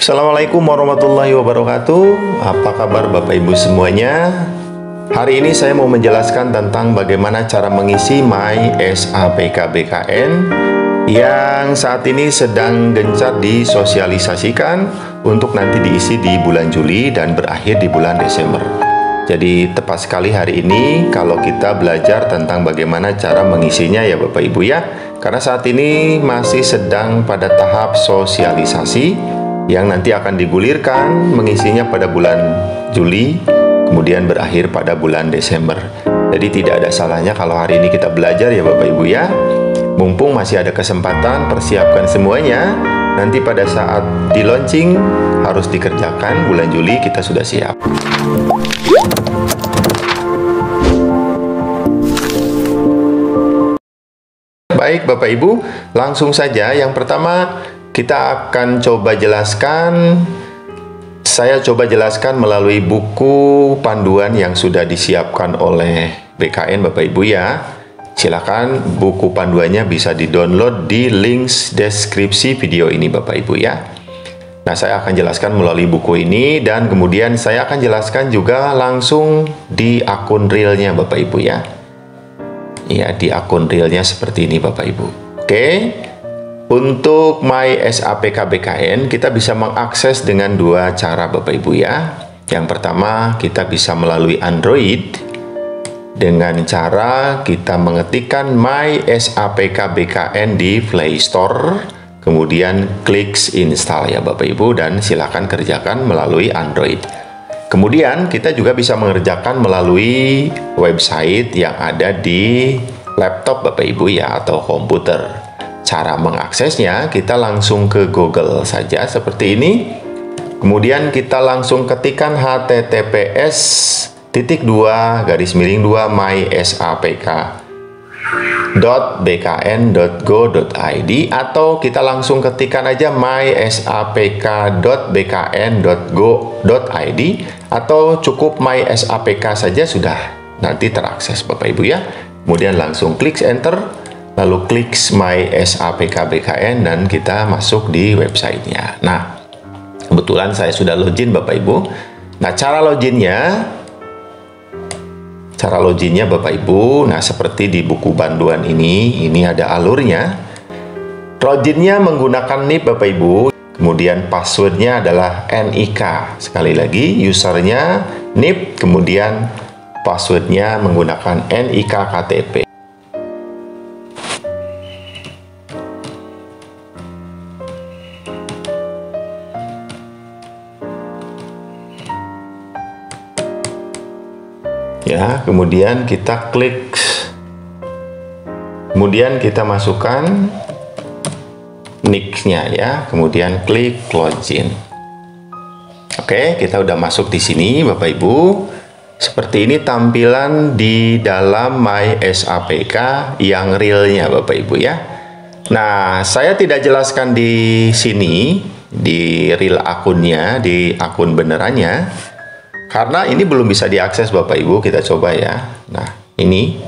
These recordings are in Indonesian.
Assalamualaikum warahmatullahi wabarakatuh. Apa kabar Bapak Ibu semuanya? Hari ini saya mau menjelaskan tentang bagaimana cara mengisi My SAPK BKN yang saat ini sedang gencar disosialisasikan untuk nanti diisi di bulan Juli dan berakhir di bulan Desember. Jadi tepat sekali hari ini kalau kita belajar tentang bagaimana cara mengisinya ya Bapak Ibu ya. Karena saat ini masih sedang pada tahap sosialisasi yang nanti akan digulirkan mengisinya pada bulan Juli, kemudian berakhir pada bulan Desember. Jadi tidak ada salahnya kalau hari ini kita belajar ya Bapak Ibu ya. Mumpung masih ada kesempatan, persiapkan semuanya. Nanti pada saat di launching harus dikerjakan, bulan Juli kita sudah siap. Baik Bapak Ibu, langsung saja. Yang pertama kita akan coba jelaskan, saya coba jelaskan melalui buku panduan yang sudah disiapkan oleh BKN Bapak Ibu ya. Silakan buku panduannya bisa di-download di link deskripsi video ini Bapak Ibu ya. Nah, saya akan jelaskan melalui buku ini dan kemudian saya akan jelaskan juga langsung di akun realnya Bapak Ibu ya. Ya, di akun realnya seperti ini Bapak Ibu. Oke. Untuk My SAPK BKN kita bisa mengakses dengan dua cara Bapak Ibu ya. Yang pertama kita bisa melalui Android dengan cara kita mengetikkan My SAPK BKN di Play Store, kemudian klik install ya Bapak Ibu dan silakan kerjakan melalui Android. Kemudian kita juga bisa mengerjakan melalui website yang ada di laptop Bapak Ibu ya atau komputer. Cara mengaksesnya kita langsung ke Google saja seperti ini. Kemudian kita langsung ketikkan https://mysapk.bkn.go.id atau kita langsung ketikkan aja mysapk.bkn.go.id atau cukup mysapk saja sudah nanti terakses Bapak Ibu ya. Kemudian langsung klik enter. Lalu klik My SAPK BKN dan kita masuk di websitenya. Nah, kebetulan saya sudah login Bapak Ibu. Nah, cara loginnya Bapak Ibu, nah seperti di buku panduan ini ada alurnya. Loginnya menggunakan NIP Bapak Ibu, kemudian passwordnya adalah NIK. Sekali lagi, usernya NIP, kemudian passwordnya menggunakan NIK KTP. Ya, kemudian kita klik, kemudian kita masukkan nick-nya ya, kemudian klik login. Oke, kita udah masuk di sini Bapak Ibu. Seperti ini tampilan di dalam My SAPK yang realnya Bapak Ibu ya. Nah, saya tidak jelaskan di sini di real akunnya, di akun benerannya. Karena ini belum bisa diakses Bapak Ibu, kita coba ya. Nah, ini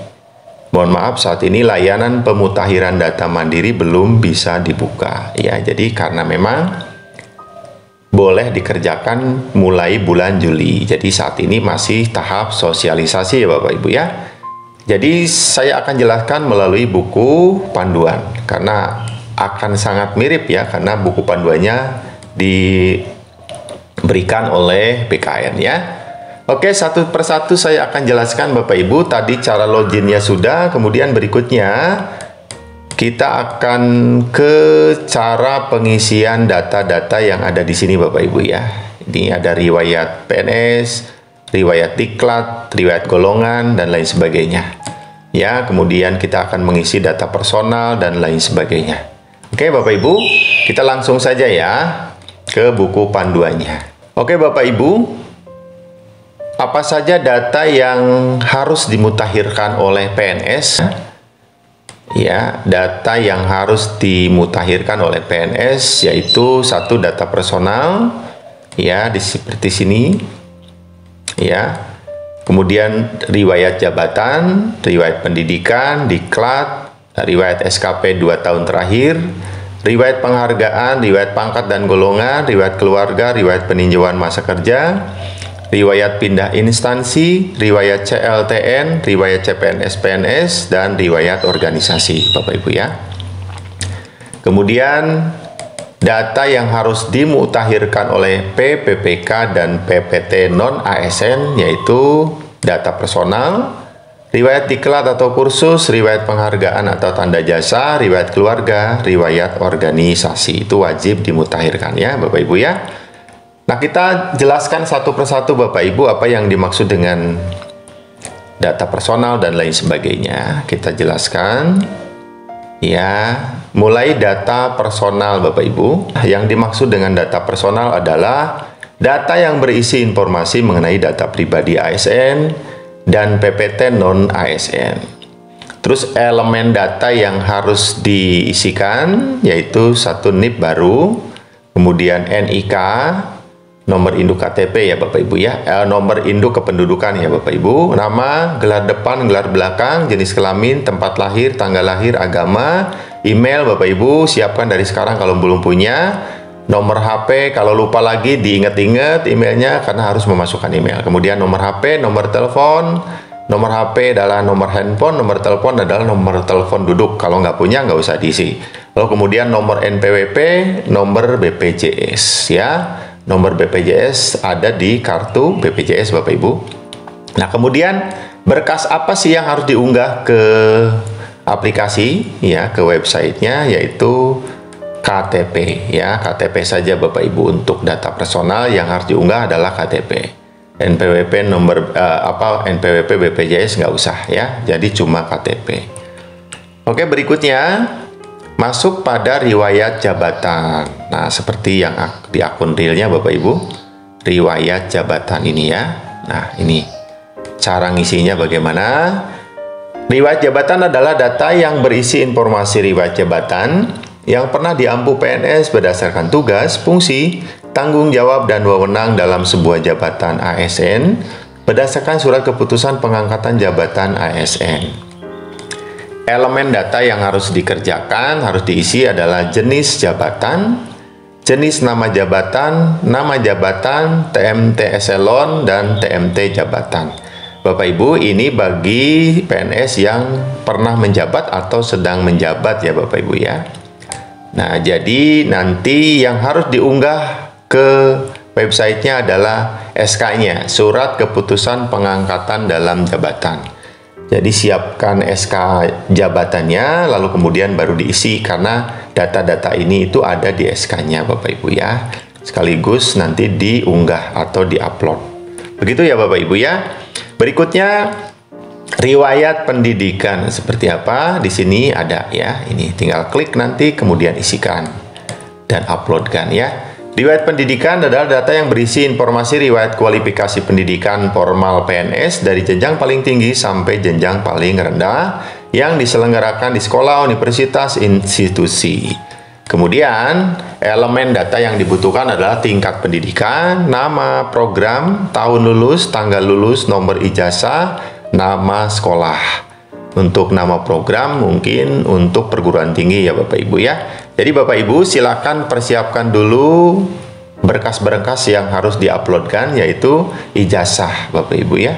mohon maaf saat ini layanan pemutakhiran data mandiri belum bisa dibuka ya. Jadi karena memang boleh dikerjakan mulai bulan Juli. Jadi saat ini masih tahap sosialisasi ya Bapak Ibu ya. Jadi saya akan jelaskan melalui buku panduan karena akan sangat mirip ya, karena buku panduannya diberikan oleh BKN ya. Oke, satu persatu saya akan jelaskan Bapak Ibu. Tadi cara loginnya sudah, kemudian berikutnya kita akan ke cara pengisian data-data yang ada di sini Bapak Ibu ya. Ini ada riwayat PNS, riwayat diklat, riwayat golongan dan lain sebagainya. Ya, kemudian kita akan mengisi data personal dan lain sebagainya. Oke Bapak Ibu, kita langsung saja ya ke buku panduannya. Oke Bapak Ibu, apa saja data yang harus dimutakhirkan oleh PNS? Ya, data yang harus dimutakhirkan oleh PNS yaitu satu data personal, ya seperti sini, ya. Kemudian riwayat jabatan, riwayat pendidikan, diklat, riwayat SKP 2 tahun terakhir, riwayat penghargaan, riwayat pangkat dan golongan, riwayat keluarga, riwayat peninjauan masa kerja, riwayat pindah instansi, riwayat CLTN, riwayat CPNS/PNS, dan riwayat organisasi, Bapak Ibu ya. Kemudian data yang harus dimutakhirkan oleh PPPK dan PPT non-ASN yaitu data personal, riwayat diklat atau kursus, riwayat penghargaan atau tanda jasa, riwayat keluarga, riwayat organisasi. Itu wajib dimutakhirkan ya Bapak Ibu ya. Nah, kita jelaskan satu persatu Bapak Ibu apa yang dimaksud dengan data personal dan lain sebagainya. Kita jelaskan ya, mulai data personal Bapak Ibu. Yang dimaksud dengan data personal adalah data yang berisi informasi mengenai data pribadi ASN dan PPT non-ASN. Terus elemen data yang harus diisikan yaitu satu NIP baru, kemudian NIK, nomor induk KTP ya Bapak Ibu ya, nomor induk kependudukan ya Bapak Ibu, nama, gelar depan, gelar belakang, jenis kelamin, tempat lahir, tanggal lahir, agama, email Bapak Ibu, siapkan dari sekarang kalau belum punya, nomor HP, kalau lupa lagi diingat-ingat emailnya karena harus memasukkan email. Kemudian nomor HP, nomor telepon, nomor HP adalah nomor handphone, nomor telepon adalah nomor telepon duduk. Kalau nggak punya nggak usah diisi. Lalu kemudian nomor NPWP, nomor BPJS ya. Nomor BPJS ada di kartu BPJS Bapak Ibu. Nah, kemudian berkas apa sih yang harus diunggah ke aplikasi ya, ke websitenya, yaitu KTP ya. KTP saja Bapak Ibu untuk data personal yang harus diunggah adalah KTP. NPWP nomor NPWP BPJS nggak usah ya. Jadi cuma KTP. Oke, berikutnya masuk pada riwayat jabatan. Nah, seperti yang di akun realnya Bapak Ibu, riwayat jabatan ini ya. Nah, ini cara ngisinya bagaimana. Riwayat jabatan adalah data yang berisi informasi riwayat jabatan yang pernah diampu PNS berdasarkan tugas, fungsi, tanggung jawab, dan wewenang dalam sebuah jabatan ASN berdasarkan surat keputusan pengangkatan jabatan ASN. Elemen data yang harus dikerjakan, harus diisi adalah jenis jabatan, jenis nama jabatan, TMT eselon, dan TMT jabatan. Bapak Ibu, ini bagi PNS yang pernah menjabat atau sedang menjabat ya Bapak Ibu ya. Nah, jadi nanti yang harus diunggah ke websitenya adalah SK-nya, surat keputusan pengangkatan dalam jabatan. Jadi siapkan SK jabatannya, lalu kemudian baru diisi karena data-data ini itu ada di SK-nya Bapak Ibu ya. Sekaligus nanti diunggah atau diupload. Begitu ya Bapak Ibu ya. Berikutnya riwayat pendidikan seperti apa? Di sini ada ya. Ini tinggal klik nanti kemudian isikan dan uploadkan ya. Riwayat pendidikan adalah data yang berisi informasi riwayat kualifikasi pendidikan formal PNS dari jenjang paling tinggi sampai jenjang paling rendah yang diselenggarakan di sekolah, universitas, institusi. Kemudian, elemen data yang dibutuhkan adalah tingkat pendidikan, nama program, tahun lulus, tanggal lulus, nomor ijazah, nama sekolah. Untuk nama program mungkin untuk perguruan tinggi ya Bapak Ibu ya. Jadi Bapak Ibu silakan persiapkan dulu berkas-berkas yang harus diuploadkan yaitu ijazah Bapak Ibu ya.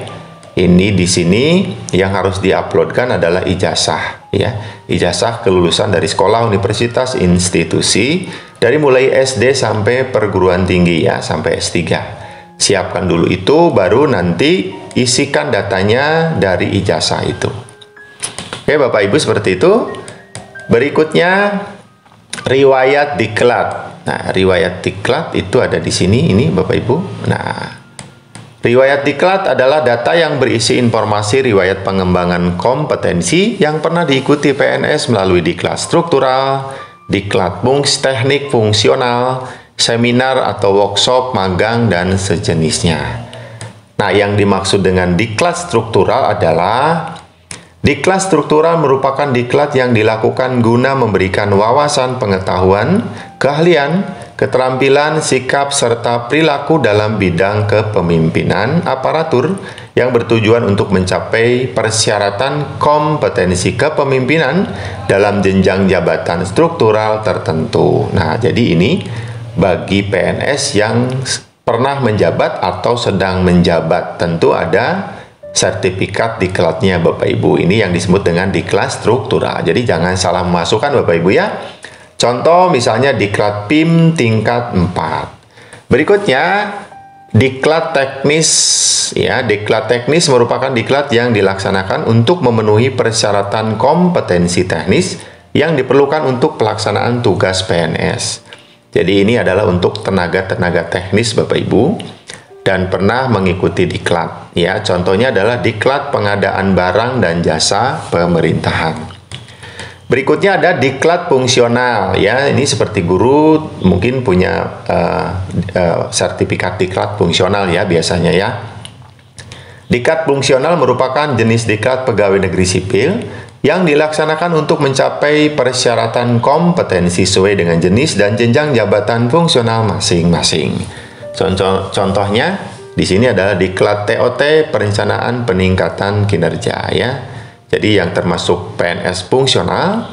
Ini di sini yang harus diuploadkan adalah ijazah ya. Ijazah kelulusan dari sekolah, universitas, institusi dari mulai SD sampai perguruan tinggi ya, sampai S3. Siapkan dulu itu, baru nanti isikan datanya dari ijazah itu. Oke Bapak Ibu, seperti itu. Berikutnya riwayat diklat. Nah, riwayat diklat itu ada di sini ini Bapak Ibu. Nah, riwayat diklat adalah data yang berisi informasi riwayat pengembangan kompetensi yang pernah diikuti PNS melalui diklat struktural, diklat teknik fungsional, seminar atau workshop, magang, dan sejenisnya. Nah, yang dimaksud dengan diklat struktural adalah diklat struktural merupakan diklat yang dilakukan guna memberikan wawasan pengetahuan, keahlian, keterampilan, sikap, serta perilaku dalam bidang kepemimpinan aparatur yang bertujuan untuk mencapai persyaratan kompetensi kepemimpinan dalam jenjang jabatan struktural tertentu. Nah, jadi ini bagi PNS yang pernah menjabat atau sedang menjabat, tentu ada sertifikat diklatnya Bapak Ibu. Ini yang disebut dengan diklat struktural. Jadi jangan salah memasukkan Bapak Ibu ya. Contoh misalnya diklat PIM tingkat 4. Berikutnya diklat teknis ya. Diklat teknis merupakan diklat yang dilaksanakan untuk memenuhi persyaratan kompetensi teknis yang diperlukan untuk pelaksanaan tugas PNS. Jadi ini adalah untuk tenaga-tenaga teknis Bapak Ibu dan pernah mengikuti diklat ya. Contohnya adalah diklat pengadaan barang dan jasa pemerintahan. Berikutnya ada diklat fungsional ya. Ini seperti guru mungkin punya sertifikat diklat fungsional ya biasanya ya. Diklat fungsional merupakan jenis diklat pegawai negeri sipil yang dilaksanakan untuk mencapai persyaratan kompetensi sesuai dengan jenis dan jenjang jabatan fungsional masing-masing. Contohnya di sini adalah diklat TOT perencanaan peningkatan kinerja ya. Jadi yang termasuk PNS fungsional,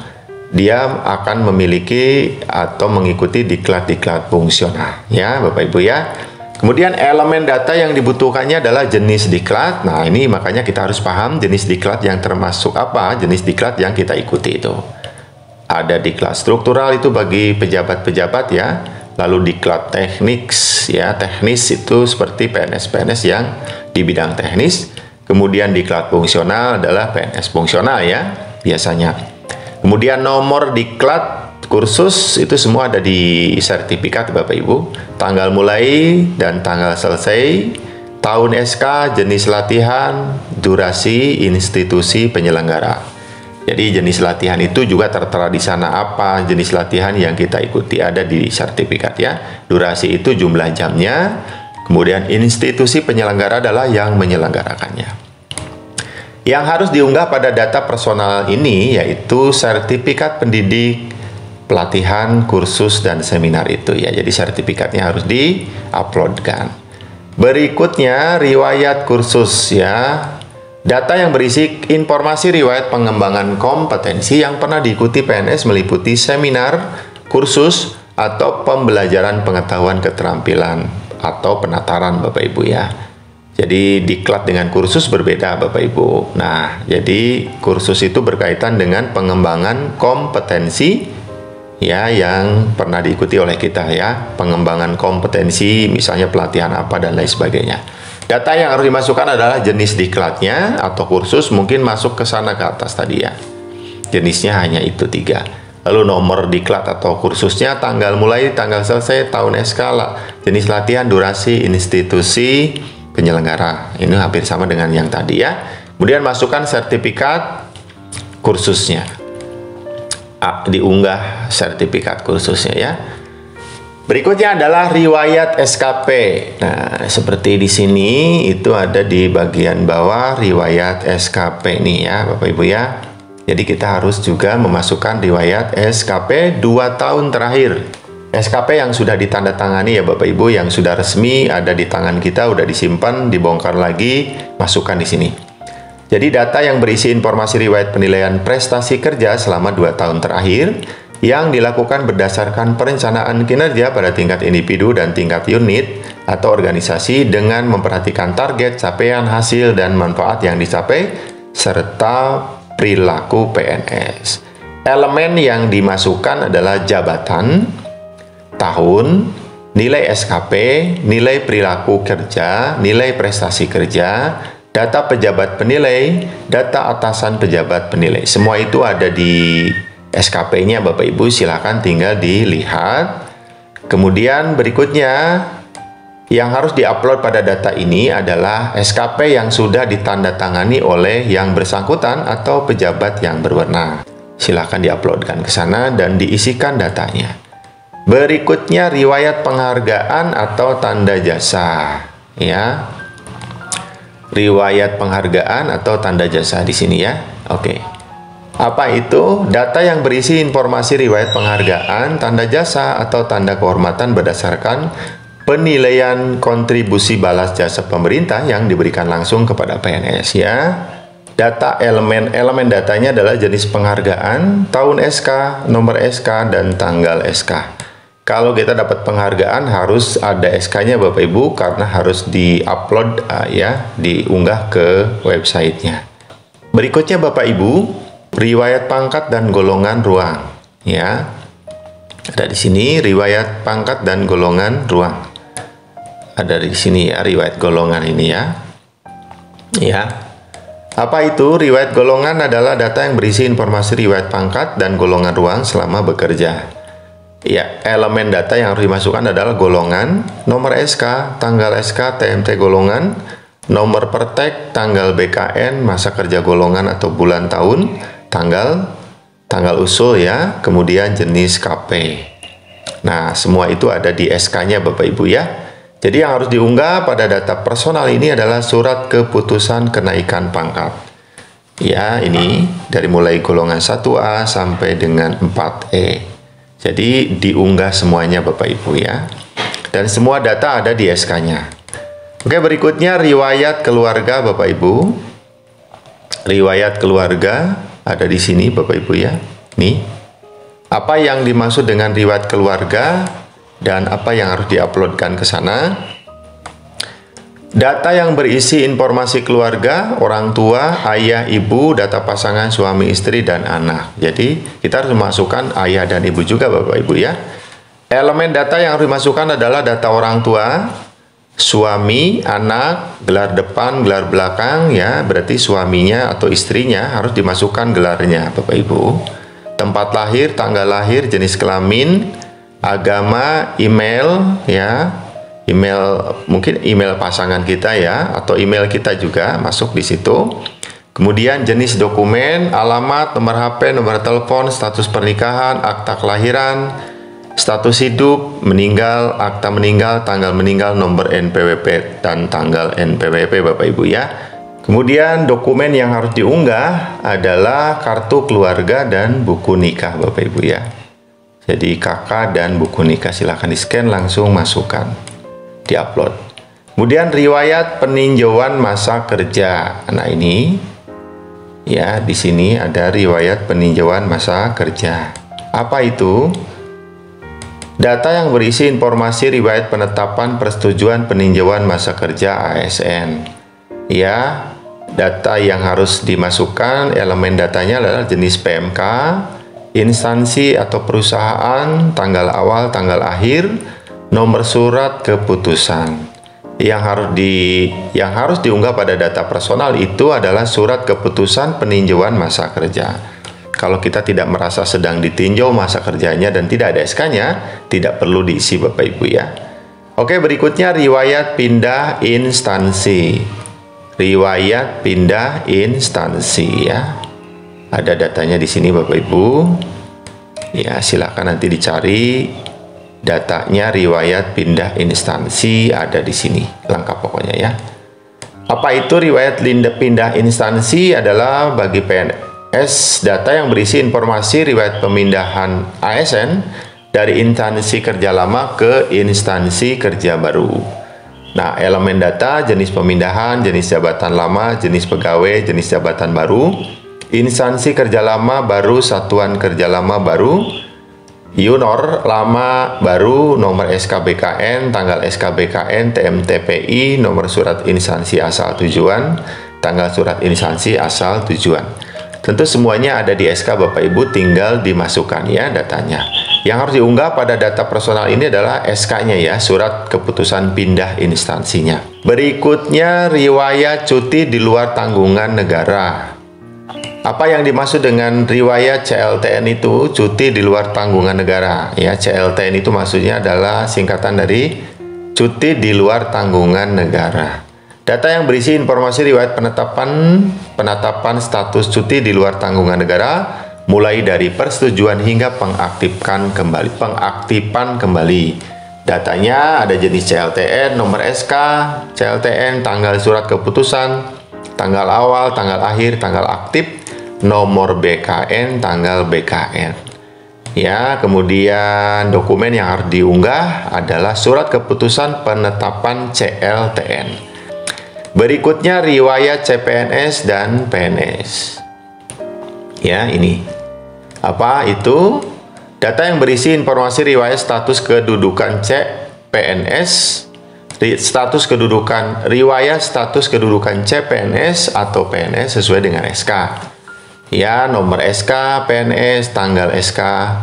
dia akan memiliki atau mengikuti diklat-diklat fungsional ya Bapak Ibu ya. Kemudian elemen data yang dibutuhkannya adalah jenis diklat. Nah, ini makanya kita harus paham jenis diklat yang termasuk apa, jenis diklat yang kita ikuti itu. Ada diklat struktural itu bagi pejabat-pejabat ya. Lalu diklat teknis ya, teknis itu seperti PNS-PNS yang di bidang teknis. Kemudian diklat fungsional adalah PNS fungsional ya biasanya. Kemudian nomor diklat kursus itu semua ada di sertifikat Bapak Ibu. Tanggal mulai dan tanggal selesai, tahun SK, jenis latihan, durasi, institusi penyelenggara. Jadi jenis latihan itu juga tertera di sana apa jenis latihan yang kita ikuti ada di sertifikat ya. Durasi itu jumlah jamnya. Kemudian institusi penyelenggara adalah yang menyelenggarakannya. Yang harus diunggah pada data personal ini yaitu sertifikat pendidik, pelatihan, kursus, dan seminar itu ya. Jadi sertifikatnya harus di-uploadkan. Berikutnya riwayat kursus ya. Data yang berisi informasi riwayat pengembangan kompetensi yang pernah diikuti PNS meliputi seminar, kursus, atau pembelajaran pengetahuan keterampilan atau penataran Bapak Ibu ya. Jadi diklat dengan kursus berbeda Bapak Ibu. Nah, jadi kursus itu berkaitan dengan pengembangan kompetensi ya yang pernah diikuti oleh kita ya. Pengembangan kompetensi misalnya pelatihan apa dan lain sebagainya. Data yang harus dimasukkan adalah jenis diklatnya atau kursus mungkin masuk ke sana ke atas tadi ya. Jenisnya hanya itu 3. Lalu nomor diklat atau kursusnya, tanggal mulai, tanggal selesai, tahun SK, jenis latihan, durasi, institusi penyelenggara. Ini hampir sama dengan yang tadi ya. Kemudian masukkan sertifikat kursusnya. Diunggah sertifikat kursusnya ya. Berikutnya adalah riwayat SKP. Nah, seperti di sini itu ada di bagian bawah riwayat SKP nih ya, Bapak Ibu ya. Jadi kita harus juga memasukkan riwayat SKP 2 tahun terakhir. SKP yang sudah ditandatangani ya Bapak Ibu, yang sudah resmi ada di tangan kita, udah disimpan, dibongkar lagi, masukkan di sini. Jadi data yang berisi informasi riwayat penilaian prestasi kerja selama 2 tahun terakhir yang dilakukan berdasarkan perencanaan kinerja pada tingkat individu dan tingkat unit atau organisasi dengan memperhatikan target, capaian, hasil, dan manfaat yang dicapai, serta perilaku PNS. Elemen yang dimasukkan adalah jabatan, tahun, nilai SKP, nilai perilaku kerja, nilai prestasi kerja, data pejabat penilai, data atasan pejabat penilai. Semua itu ada di SKP-nya Bapak Ibu, silakan tinggal dilihat. Kemudian berikutnya yang harus diupload pada data ini adalah SKP yang sudah ditandatangani oleh yang bersangkutan atau pejabat yang berwenang. Silakan diuploadkan ke sana dan diisikan datanya. Berikutnya riwayat penghargaan atau tanda jasa, ya. Riwayat penghargaan atau tanda jasa di sini ya. Oke. Apa itu? Data yang berisi informasi riwayat penghargaan, tanda jasa, atau tanda kehormatan berdasarkan penilaian kontribusi balas jasa pemerintah yang diberikan langsung kepada PNS ya. Data elemen datanya adalah jenis penghargaan, tahun SK, nomor SK, dan tanggal SK. Kalau kita dapat penghargaan harus ada SK-nya Bapak Ibu karena harus di-upload ya, diunggah ke websitenya. Berikutnya Bapak Ibu, riwayat pangkat dan golongan ruang ya. Ada di sini riwayat pangkat dan golongan ruang. Ada di sini ya riwayat golongan ini ya. Ya. Apa itu? Riwayat golongan adalah data yang berisi informasi riwayat pangkat dan golongan ruang selama bekerja. Ya, elemen data yang harus dimasukkan adalah golongan, nomor SK, tanggal SK, TMT golongan, nomor pertek, tanggal BKN, masa kerja golongan atau bulan tahun, tanggal usul ya, kemudian jenis KP. Nah, semua itu ada di SK-nya Bapak Ibu ya. Jadi yang harus diunggah pada data personal ini adalah surat keputusan kenaikan pangkat. Ya, ini dari mulai golongan 1A sampai dengan 4E. Jadi diunggah semuanya Bapak Ibu ya. Dan semua data ada di SK-nya. Oke, berikutnya riwayat keluarga Bapak Ibu. Riwayat keluarga ada di sini Bapak Ibu ya. Nih. Apa yang dimaksud dengan riwayat keluarga dan apa yang harus diuploadkan ke sana? Data yang berisi informasi keluarga, orang tua, ayah, ibu, data pasangan, suami, istri, dan anak. Jadi, kita harus memasukkan ayah dan ibu juga Bapak Ibu ya. Elemen data yang harus dimasukkan adalah data orang tua, suami, anak, gelar depan, gelar belakang ya. Berarti suaminya atau istrinya harus dimasukkan gelarnya Bapak Ibu. Tempat lahir, tanggal lahir, jenis kelamin, agama, email ya. Email, mungkin email pasangan kita ya, atau email kita juga masuk di situ. Kemudian jenis dokumen, alamat, nomor HP, nomor telepon, status pernikahan, akta kelahiran, status hidup, meninggal, akta meninggal, tanggal meninggal, nomor NPWP, dan tanggal NPWP Bapak Ibu ya. Kemudian dokumen yang harus diunggah adalah kartu keluarga dan buku nikah Bapak Ibu ya. Jadi KK dan buku nikah silahkan di-scan langsung masukkan. Di-upload. Kemudian riwayat peninjauan masa kerja. Nah, ini ya, di sini ada riwayat peninjauan masa kerja. Apa itu? Data yang berisi informasi riwayat penetapan persetujuan peninjauan masa kerja ASN. Ya, data yang harus dimasukkan, elemen datanya adalah jenis PMK, instansi atau perusahaan, tanggal awal, tanggal akhir, nomor surat keputusan. Yang harus diunggah pada data personal itu adalah surat keputusan peninjauan masa kerja. Kalau kita tidak merasa sedang ditinjau masa kerjanya dan tidak ada SK-nya, tidak perlu diisi Bapak Ibu ya. Oke, berikutnya riwayat pindah instansi. Riwayat pindah instansi ya. Ada datanya di sini Bapak Ibu. Ya, silakan nanti dicari. Datanya riwayat pindah instansi ada di sini, lengkap pokoknya ya. Apa itu riwayat pindah instansi? Adalah bagi PNS data yang berisi informasi riwayat pemindahan ASN dari instansi kerja lama ke instansi kerja baru. Nah, elemen data jenis pemindahan, jenis jabatan lama, jenis pegawai, jenis jabatan baru, instansi kerja lama baru, satuan kerja lama baru, Yunor lama baru, nomor SKBKN, tanggal SKBKN, TMTPI, nomor surat instansi asal tujuan, tanggal surat instansi asal tujuan. Tentu semuanya ada di SK Bapak Ibu, tinggal dimasukkan ya datanya. Yang harus diunggah pada data personal ini adalah SK-nya ya, surat keputusan pindah instansinya. Berikutnya riwayat cuti di luar tanggungan negara. Apa yang dimaksud dengan riwayat CLTN itu? Cuti di luar tanggungan negara. Ya, CLTN itu maksudnya adalah singkatan dari cuti di luar tanggungan negara. Data yang berisi informasi riwayat penetapan status cuti di luar tanggungan negara, mulai dari persetujuan hingga pengaktifan kembali. Datanya ada jenis CLTN, nomor SK, CLTN, tanggal surat keputusan, tanggal awal, tanggal akhir, tanggal aktif, nomor BKN, tanggal BKN. Ya, kemudian dokumen yang harus diunggah adalah surat keputusan penetapan CLTN. Berikutnya riwayat CPNS dan PNS. Ya, ini. Apa itu? Data yang berisi informasi riwayat status kedudukan CPNS, riwayat status kedudukan CPNS atau PNS sesuai dengan SK. Ya, nomor SK PNS, tanggal SK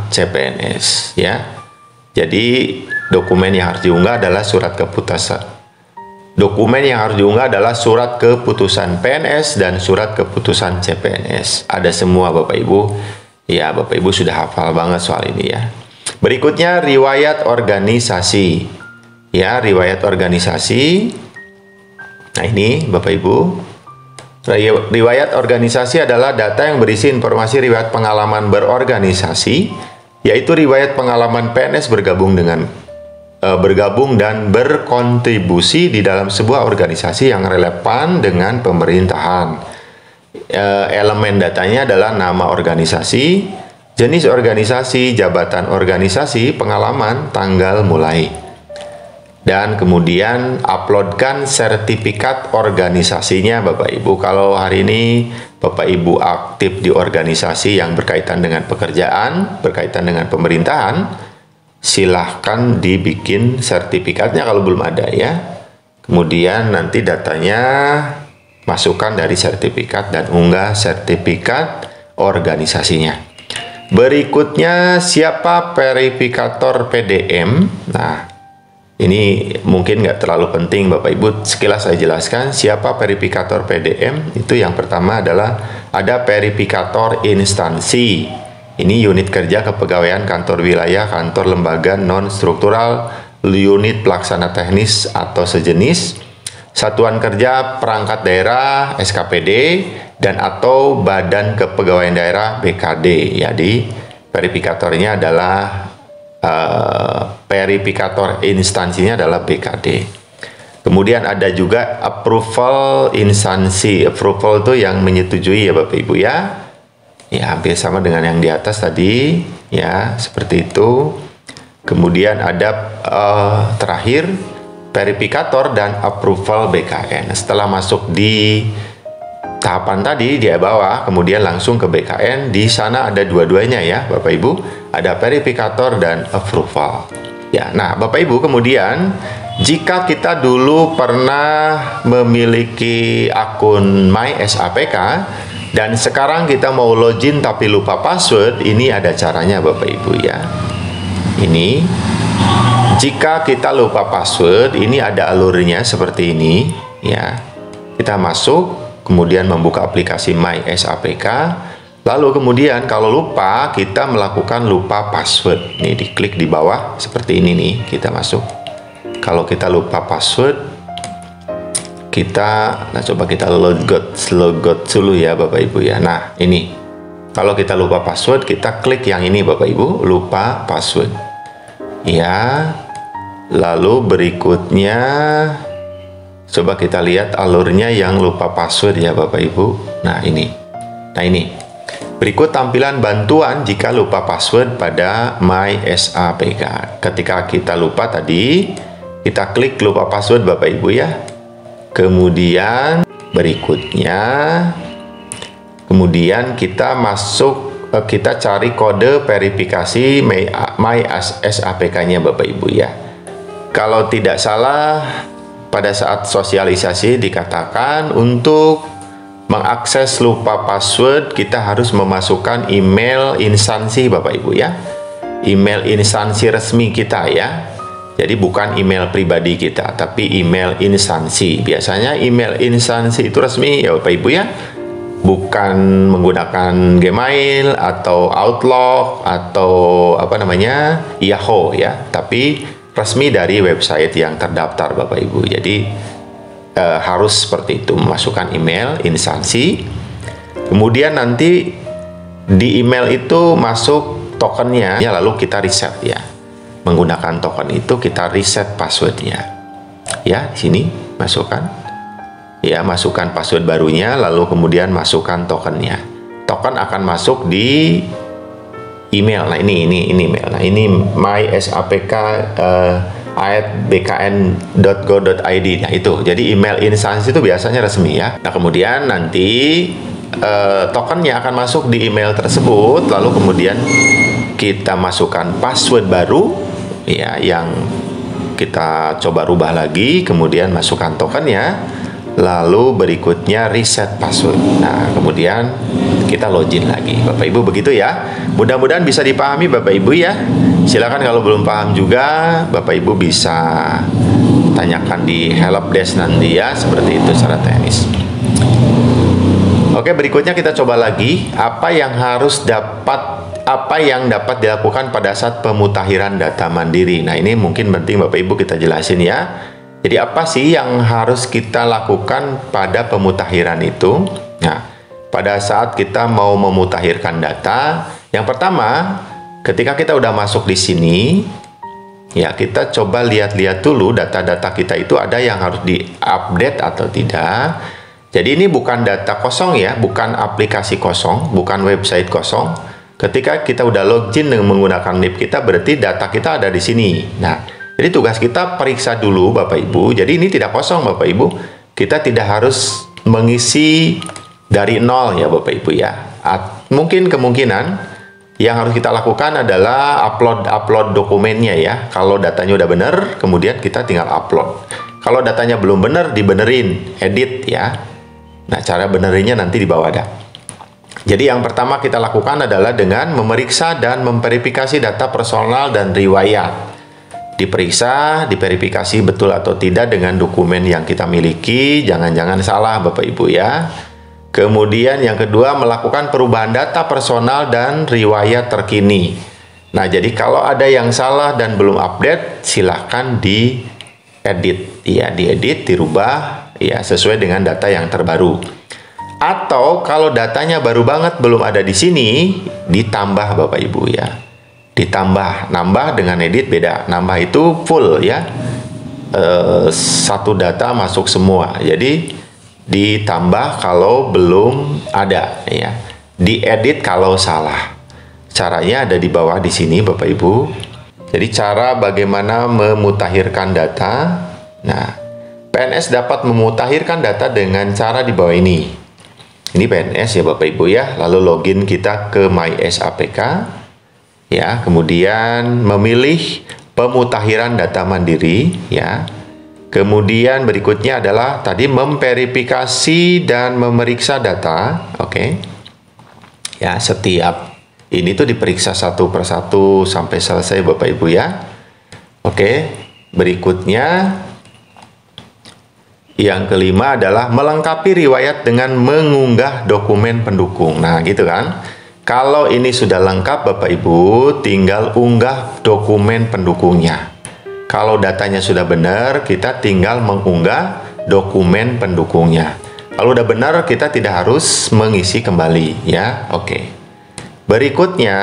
CPNS, ya. Jadi dokumen yang harus diunggah adalah surat keputusan. Dokumen yang harus diunggah adalah surat keputusan PNS dan surat keputusan CPNS. Ada semua Bapak Ibu. Ya, Bapak Ibu sudah hafal banget soal ini ya. Berikutnya riwayat organisasi. Ya, riwayat organisasi. Nah, ini Bapak Ibu. Riwayat organisasi adalah data yang berisi informasi riwayat pengalaman berorganisasi, yaitu riwayat pengalaman PNS bergabung dan berkontribusi di dalam sebuah organisasi yang relevan dengan pemerintahan. Elemen datanya adalah nama organisasi, jenis organisasi, jabatan organisasi, pengalaman, tanggal mulai. Dan kemudian uploadkan sertifikat organisasinya Bapak Ibu. Kalau hari ini Bapak Ibu aktif di organisasi yang berkaitan dengan pekerjaan, berkaitan dengan pemerintahan, silahkan dibikin sertifikatnya kalau belum ada ya. Kemudian nanti datanya masukkan dari sertifikat dan unggah sertifikat organisasinya. Berikutnya siapa verifikator PDM? Nah, ini mungkin nggak terlalu penting Bapak Ibu, sekilas saya jelaskan siapa verifikator PDM. Itu yang pertama adalah ada verifikator instansi. Ini unit kerja kepegawaian, kantor wilayah, kantor lembaga non-struktural, unit pelaksana teknis atau sejenis, satuan kerja perangkat daerah SKPD, dan atau badan kepegawaian daerah BKD. Jadi verifikatornya adalah verifikator instansinya adalah BKD. Kemudian ada juga approval instansi. Approval itu yang menyetujui ya Bapak Ibu ya. Ya, hampir sama dengan yang di atas tadi ya, seperti itu. Kemudian ada terakhir verifikator dan approval BKN. Setelah masuk di tahapan tadi di bawah, kemudian langsung ke BKN. Di sana ada dua-duanya ya Bapak Ibu, ada verifikator dan approval. Ya, nah Bapak Ibu, kemudian jika kita dulu pernah memiliki akun MySAPK dan sekarang kita mau login tapi lupa password, ini ada caranya Bapak Ibu ya. Ini jika kita lupa password, ini ada alurnya seperti ini ya. Kita masuk, kemudian membuka aplikasi MySAPK, lalu kemudian kalau lupa, kita melakukan lupa password. Nih, diklik di bawah seperti ini nih, kita masuk. Kalau kita lupa password, coba kita logout dulu ya Bapak Ibu ya. Nah, ini kalau kita lupa password, kita klik yang ini Bapak Ibu, lupa password ya. Lalu berikutnya coba kita lihat alurnya yang lupa password ya Bapak Ibu. Nah, ini berikut tampilan bantuan jika lupa password pada MySAPK. Ketika kita lupa tadi, kita klik lupa password Bapak Ibu ya. Kemudian berikutnya, kita masuk, kita cari kode verifikasi MySAPK-nya Bapak Ibu ya. Kalau tidak salah, pada saat sosialisasi dikatakan untuk mengakses lupa password kita harus memasukkan email instansi Bapak Ibu ya. Email instansi resmi kita ya. Jadi bukan email pribadi kita, tapi email instansi. Biasanya email instansi itu resmi ya Bapak Ibu ya. Bukan menggunakan Gmail atau Outlook atau Yahoo ya, tapi resmi dari website yang terdaftar Bapak Ibu. Jadi harus seperti itu, memasukkan email instansi. Kemudian nanti di email itu masuk tokennya ya, lalu kita reset ya. Menggunakan token itu kita reset passwordnya. Ya, sini masukkan. Ya, masukkan password barunya, lalu kemudian masukkan tokennya. token akan masuk di email. Nah, ini email. Nah, ini mysapk@bkn.go.id. Nah, itu. Jadi email instansi itu biasanya resmi ya. Nah, kemudian nanti tokennya akan masuk di email tersebut, lalu kemudian kita masukkan password baru ya, yang kita coba rubah lagi, kemudian masukkan tokennya, lalu berikutnya reset password. Nah, kemudian kita login lagi. Bapak Ibu begitu ya. Mudah-mudahan bisa dipahami Bapak Ibu ya. Silakan kalau belum paham juga Bapak Ibu bisa tanyakan di helpdesk nanti ya, seperti itu secara teknis. Oke, berikutnya kita coba lagi apa yang dapat dilakukan pada saat pemutakhiran data mandiri. Nah, ini mungkin penting Bapak Ibu kita jelasin ya. Jadi apa sih yang harus kita lakukan pada pemutakhiran itu? Nah, pada saat kita mau memutakhirkan data, yang pertama, ketika kita udah masuk di sini, ya kita coba lihat-lihat dulu data-data kita itu ada yang harus diupdate atau tidak. Jadi ini bukan data kosong ya, bukan aplikasi kosong, bukan website kosong. Ketika kita udah login dengan menggunakan NIP kita, berarti data kita ada di sini. Nah, jadi tugas kita periksa dulu Bapak Ibu. Jadi ini tidak kosong Bapak Ibu. Kita tidak harus mengisi dari nol ya Bapak Ibu ya. Mungkin kemungkinan yang harus kita lakukan adalah upload dokumennya ya. Kalau datanya udah benar, kemudian kita tinggal upload. Kalau datanya belum benar, dibenerin, edit ya. Nah, cara benerinnya nanti di bawah ada. Jadi yang pertama kita lakukan adalah dengan memeriksa dan memverifikasi data personal dan riwayat. Diperiksa, diverifikasi betul atau tidak dengan dokumen yang kita miliki, jangan-jangan salah Bapak Ibu ya. Kemudian yang kedua, melakukan perubahan data personal dan riwayat terkini. Nah, jadi kalau ada yang salah dan belum update, silahkan diedit ya, diedit, dirubah ya sesuai dengan data yang terbaru. Atau kalau datanya baru banget belum ada di sini, ditambah Bapak Ibu ya. Ditambah, nambah dengan edit beda. Nambah itu full ya. Satu data masuk semua. Jadi ditambah kalau belum ada ya. Diedit kalau salah. Caranya ada di bawah di sini Bapak Ibu. Jadi cara bagaimana memutakhirkan data. Nah, PNS dapat memutakhirkan data dengan cara di bawah ini. Ini PNS ya Bapak Ibu ya. Lalu login kita ke mysapk ya. Kemudian memilih pemutakhiran data mandiri ya. Kemudian berikutnya adalah tadi memverifikasi dan memeriksa data. Oke. Ya, setiap ini tuh diperiksa satu persatu sampai selesai Bapak Ibu ya. Oke. Berikutnya yang kelima adalah melengkapi riwayat dengan mengunggah dokumen pendukung. Nah, gitu kan. Kalau ini sudah lengkap Bapak Ibu, tinggal unggah dokumen pendukungnya. Kalau datanya sudah benar, kita tinggal mengunggah dokumen pendukungnya. Kalau udah benar, kita tidak harus mengisi kembali ya. Oke. Berikutnya,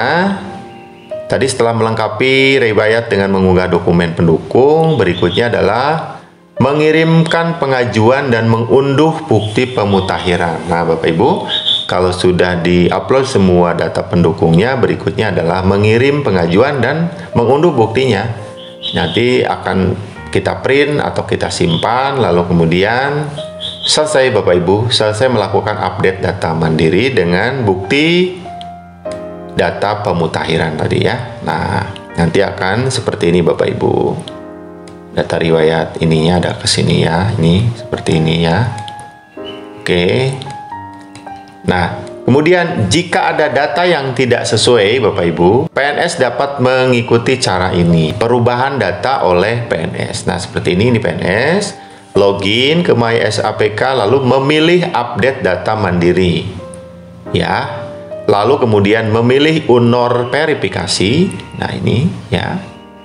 tadi setelah melengkapi riwayat dengan mengunggah dokumen pendukung, berikutnya adalah mengirimkan pengajuan dan mengunduh bukti pemutakhiran. Nah, Bapak Ibu, kalau sudah di-upload semua data pendukungnya, berikutnya adalah mengirim pengajuan dan mengunduh buktinya. Nanti akan kita print atau kita simpan, lalu kemudian selesai Bapak Ibu, selesai melakukan update data mandiri dengan bukti data pemutakhiran tadi ya. Nah, nanti akan seperti ini Bapak Ibu. Data riwayat ininya ada ke sini ya, ini seperti ini ya. Oke. Nah, kemudian jika ada data yang tidak sesuai Bapak Ibu, PNS dapat mengikuti cara ini, perubahan data oleh PNS. Nah, seperti ini PNS, login ke mysapk lalu memilih update data mandiri. Ya. Lalu kemudian memilih UNOR verifikasi. Nah, ini ya.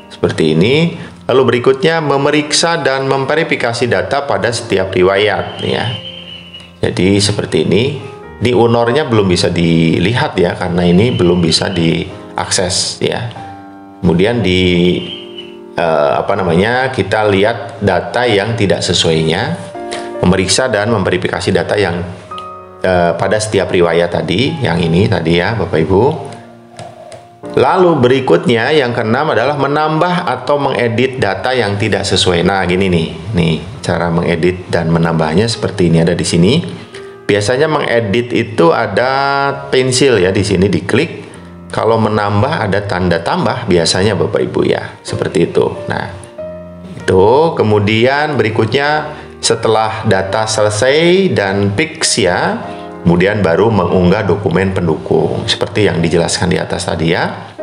Seperti ini. Lalu berikutnya memeriksa dan memverifikasi data pada setiap riwayat ya. Jadi seperti ini. Di UNOR-nya belum bisa dilihat ya, karena ini belum bisa diakses ya. Kemudian kita lihat data yang tidak sesuainya, memeriksa dan memverifikasi data yang pada setiap riwayat tadi, yang ini tadi ya Bapak Ibu. Lalu berikutnya yang keenam adalah menambah atau mengedit data yang tidak sesuai. Nah, gini nih cara mengedit dan menambahnya seperti ini, ada di sini. Biasanya mengedit itu ada pensil ya, di sini diklik. Kalau menambah ada tanda tambah biasanya Bapak Ibu ya, seperti itu. Nah, itu kemudian berikutnya setelah data selesai dan fix ya, kemudian baru mengunggah dokumen pendukung seperti yang dijelaskan di atas tadi ya.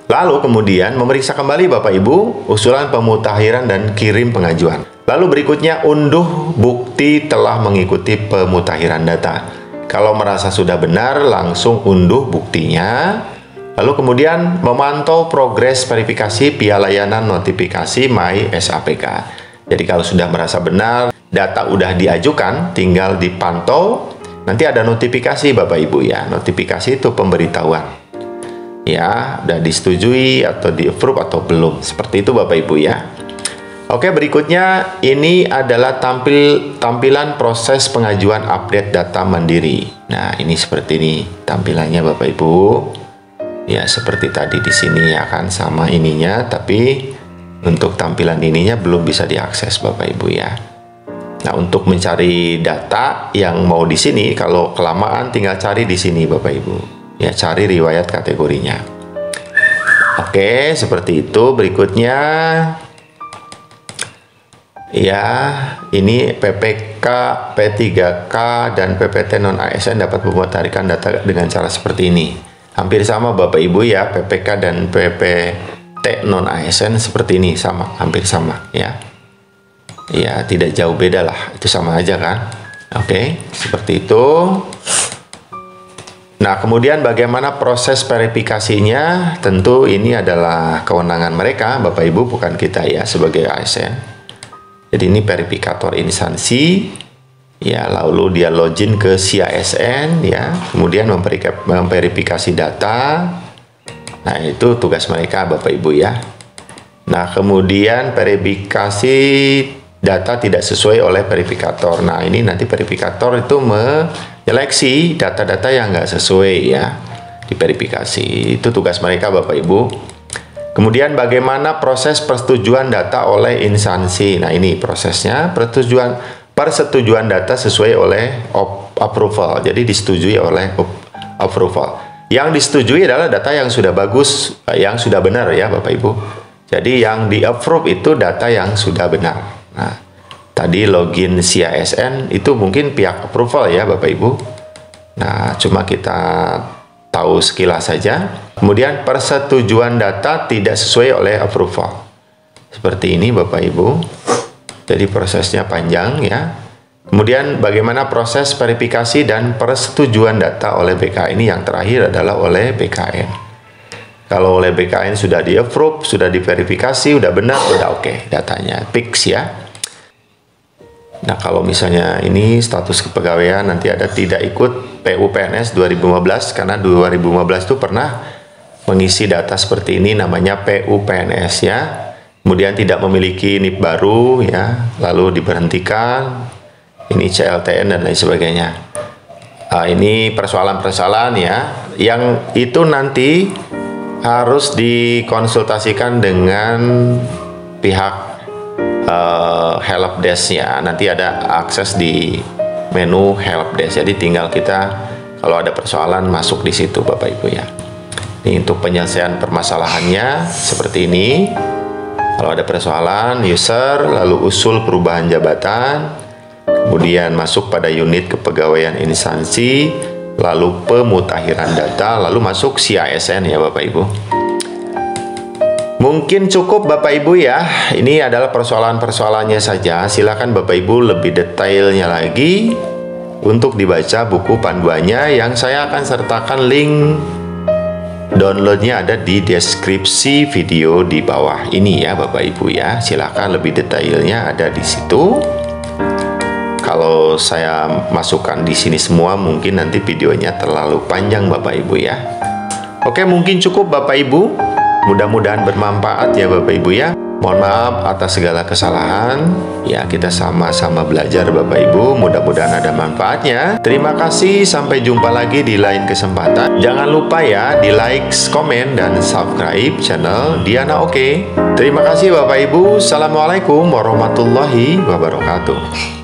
Lalu kemudian memeriksa kembali Bapak Ibu usulan pemutakhiran dan kirim pengajuan. Lalu berikutnya unduh bukti telah mengikuti pemutakhiran data. Kalau merasa sudah benar, langsung unduh buktinya. Lalu kemudian memantau progres verifikasi via layanan notifikasi My SAPK. Jadi kalau sudah merasa benar, data udah diajukan, tinggal dipantau. Nanti ada notifikasi Bapak Ibu ya. Notifikasi itu pemberitahuan. Ya, udah disetujui atau di-approve atau belum. Seperti itu Bapak Ibu ya. Oke, berikutnya ini adalah tampilan proses pengajuan update data mandiri. Nah, ini seperti ini tampilannya Bapak Ibu. Ya, seperti tadi di sini ya kan sama ininya, tapi untuk tampilan ininya belum bisa diakses Bapak Ibu ya. Nah, untuk mencari data yang mau di sini, kalau kelamaan tinggal cari di sini Bapak Ibu. Ya, cari riwayat kategorinya. Oke, seperti itu. Berikutnya ya, ini PPK, P3K, dan PPT non-ASN dapat memutarikan data dengan cara seperti ini. Hampir sama Bapak Ibu ya, PPK dan PPT non-ASN seperti ini, sama, hampir sama ya. Ya, tidak jauh beda lah, itu sama aja kan. Oke, seperti itu. Nah, kemudian bagaimana proses verifikasinya? Tentu ini adalah kewenangan mereka, Bapak Ibu, bukan kita ya, sebagai ASN. Jadi ini verifikator instansi, ya, lalu dia login ke CASN, ya, kemudian memverifikasi data. Nah, itu tugas mereka Bapak Ibu ya. Nah, kemudian verifikasi data tidak sesuai oleh verifikator. Nah, ini nanti verifikator itu menyeleksi data-data yang nggak sesuai ya, diverifikasi. Itu tugas mereka Bapak Ibu. Kemudian bagaimana proses persetujuan data oleh instansi. Nah, ini prosesnya persetujuan data sesuai oleh approval. Jadi disetujui oleh approval. Yang disetujui adalah data yang sudah bagus, yang sudah benar ya Bapak Ibu. Jadi yang di approve itu data yang sudah benar. Nah, tadi login CASN itu mungkin pihak approval ya Bapak Ibu. Nah, cuma kita tahu sekilas saja. Kemudian persetujuan data tidak sesuai oleh approval. Seperti ini Bapak Ibu. Jadi prosesnya panjang ya. Kemudian bagaimana proses verifikasi dan persetujuan data oleh BKN, ini yang terakhir adalah oleh BKN. Kalau oleh BKN sudah di-approve, sudah diverifikasi, udah benar, udah oke, datanya fix ya. Nah, kalau misalnya ini status kepegawaian nanti ada tidak ikut PUPNS 2015, karena 2015 itu pernah mengisi data seperti ini, namanya PUPNS ya. Kemudian tidak memiliki NIP baru ya, lalu diberhentikan, ini CLTN dan lain sebagainya. Ini persoalan-persoalan ya, yang itu nanti harus dikonsultasikan dengan pihak helpdesk ya. Nanti ada akses di menu helpdesk, jadi tinggal kita kalau ada persoalan masuk di situ Bapak Ibu ya. Ini untuk penyelesaian permasalahannya seperti ini. Kalau ada persoalan, user, lalu usul perubahan jabatan, kemudian masuk pada unit kepegawaian instansi, lalu pemutakhiran data, lalu masuk CASN ya Bapak Ibu. Mungkin cukup Bapak Ibu ya. Ini adalah persoalan-persoalannya saja. Silakan Bapak Ibu lebih detailnya lagi untuk dibaca buku panduannya yang saya akan sertakan link downloadnya ada di deskripsi video di bawah ini ya Bapak Ibu ya. Silakan lebih detailnya ada di situ. Kalau saya masukkan di sini semua mungkin nanti videonya terlalu panjang Bapak Ibu ya. Oke, mungkin cukup Bapak Ibu. Mudah-mudahan bermanfaat ya Bapak Ibu ya. Mohon maaf atas segala kesalahan. Ya, kita sama-sama belajar Bapak Ibu. Mudah-mudahan ada manfaatnya. Terima kasih, sampai jumpa lagi di lain kesempatan. Jangan lupa ya, di like, komen, dan subscribe channel Diana Oke. Terima kasih Bapak Ibu. Assalamualaikum warahmatullahi wabarakatuh.